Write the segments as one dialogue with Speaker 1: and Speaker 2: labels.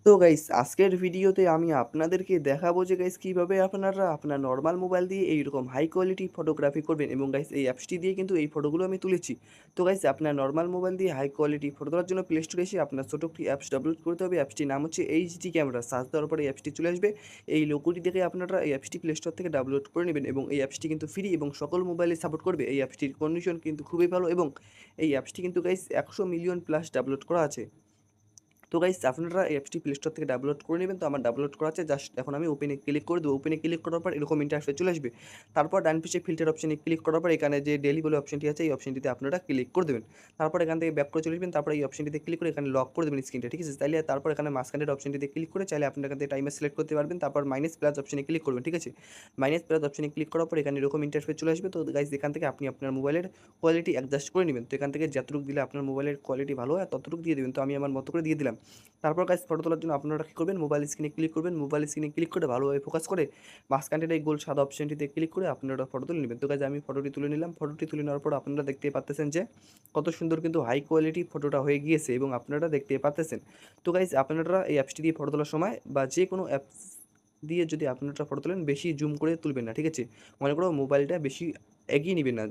Speaker 1: তো গাইস আজকের ভিডিওতে আমি আপনাদেরকে দেখাবো যে গাইস কীভাবে আপনারা আপনার নর্মাল মোবাইল দিয়ে এইরকম হাই কোয়ালিটি ফটোগ্রাফি করবেন। এবং গাইস এই অ্যাপসটি দিয়ে কিন্তু এই ফটোগুলো আমি তুলেছি। তো গাইস আপনার নর্মাল মোবাইল দিয়ে হাই কোয়ালিটি ফটো তোলার জন্য প্লে স্টোরে এসে আপনার ছোটো একটি অ্যাপস ডাউনলোড করতে হবে। অ্যাপসটির নাম হচ্ছে এইচডি ক্যামেরা। সার্চ দেওয়ার পরে এই অ্যাপসটি চলে আসবে। এই লোগোটি দেখে আপনারা এই অ্যাপসটি প্লে স্টোর থেকে ডাউনলোড করে নেবেন এবং এই অ্যাপসটি কিন্তু ফ্রি এবং সকল মোবাইলে সাপোর্ট করবে। এই অ্যাপসটির কন্ডিশন কিন্তু খুবই ভালো এবং এই অ্যাপসটি কিন্তু গাইস 100 মিলিয়ন প্লাস ডাউনলোড করা আছে। তো গাইস আপনারা এই অ্যাপসটি প্লে স্টোর থেকে ডাউনলোড করে নেবেন। তো আমার ডাউনলোড করা আছে, জাস্ট এখন আমি ওপেনে ক্লিক করে দেবো। ওপেনে ক্লিক করার পর এরকম ইন্টারফেস চলে আসবে। তারপর ডান পাশে ফিল্টার অপশনে ক্লিক করার পর এখানে যে ডেইলি বলে অপশনটি আছে এই অপশনটিতে আপনারা ক্লিক করে দেবেন। তারপর এখান থেকে ব্যাক করে চলে আসবেন। তারপর এই অপশনটিতে ক্লিক করে এখানে লক করে দেবেন স্ক্রিনটা, ঠিক আছে? তাইলে তারপর এখানে মাঝখানের অপশনটিতে ক্লিক করে চাইলে আপনারা এখান থেকে টাইমার সিলেক্ট করতে পারবেন। তারপর মাইনাস প্লাস অপশনে ক্লিক করবেন, ঠিক আছে? মাইনাস প্লাস অপশনে ক্লিক করার পর এখানে এরকম ইন্টারফেস চলে আসবে। তো গাইস এখান থেকে আপনি আপনার মোবাইলের কোয়ালিটি অ্যাডজাস্ট করে নেবেন। তো এখান থেকে যতটুকু দিলে আপনার মোবাইলের কোয়ালিটি ভালো হয় ততটুকু দিয়ে দেবেন। তো আমি আমার মতো করে দিয়ে দিলাম। তারপর গাইস ফটো তোলার জন্য আপনারা কী করবেন, মোবাইল স্ক্রিনে ক্লিক করবেন। মোবাইল স্ক্রিনে ক্লিক করে ভালোভাবে ফোকাস করে মাঝখানটায় এই গোল সাদা অপশনটিতে ক্লিক করে আপনারা ফটো তুলে নেবেন। তো গাইস আমি ফটোটি তুলে নিলাম। ফটোটি তুলে নেওয়ার পর আপনারা দেখতেই পাচ্তেছেন যে কত সুন্দর কিন্তু হাই কোয়ালিটি ফটোটা হয়ে গিয়েছে এবং আপনারা দেখতেই পাচ্তেছেন। তো গাইস আপনারা এই অ্যাপসটি দিয়ে ফটো তোলার সময় বা যে কোনো অ্যাপস দিয়ে যদি আপনারা ফটো তোলেন বেশি জুম করে তুলবেন না, ঠিক আছে? মনে করো মোবাইলটা বেশি এগিয়ে নিবেন না,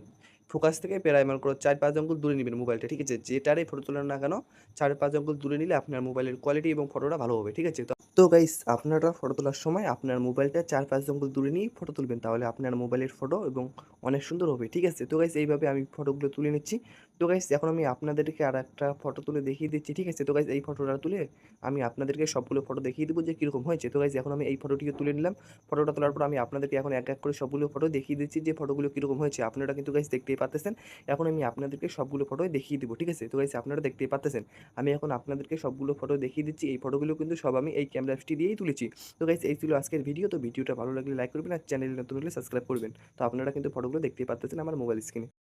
Speaker 1: ফোকাস থেকে প্রায় মনে করো 4-5 আঙ্গুল দূরে নেবেন মোবাইলটা, ঠিক আছে? যেটারই ফটো তোলেন না কেন 4-5 আঙ্গুল দূরে নিলে আপনার মোবাইলের কোয়ালিটি এবং ফটোটা ভালো হবে, ঠিক আছে? তো গাইস আপনারা ফটো তোলার সময় আপনার মোবাইলটা 4-5 আঙ্গুল দূরে নিয়ে ফটো তুলবেন, তাহলে আপনার মোবাইলের ফটো এবং অনেক সুন্দর হবে, ঠিক আছে? তো গাইস এইভাবে আমি ফটোগুলো তুলে নিচ্ছি। তো গাইস এখন আমি আপনাদেরকে আরেকটা ফটো তুলে দেখিয়ে দিচ্ছি, ঠিক আছে? তো গাইস এই ফটোটা তুলে আমি আপনাদেরকে সবগুলো ফটো দেখিয়ে দেবো যে কীরকম হয়েছে। তো গাইস এখন আমি এই ফটোটিও তুলে নিলাম। ফটোটা তোলার পর আমি আপনাদেরকে এখন এক এক করে সবগুলো ফটো দেখিয়ে দিচ্ছি যে ফটোগুলো কীরকম হয়েছে। আপনারা কিন্তু গাইস দেখতেই পারতেছেন। এখন আমি আপনাদেরকে সবগুলো ফটোই দেখিয়ে দেবো, ঠিক আছে? তো গাইস আপনারা দেখতেই পারতেছেন। আমি এখন আপনাদেরকে সবগুলো ফটো দেখিয়ে দিচ্ছি। এই ফটোগুলো কিন্তু সব আমি এই ক্যামেরা অ্যাপসটি দিয়েই তুলেছি। তো গাইস এই ছিল আজকের ভিডিও। তো ভিডিওটা ভালো লাগলে লাইক করবেন আর চ্যানেলে নতুন হলে সাবস্ক্রাইব করবেন। তো আপনারা কিন্তু ফটোগুলো দেখতেই পারতেছেন আমার মোবাইল স্ক্রিনে।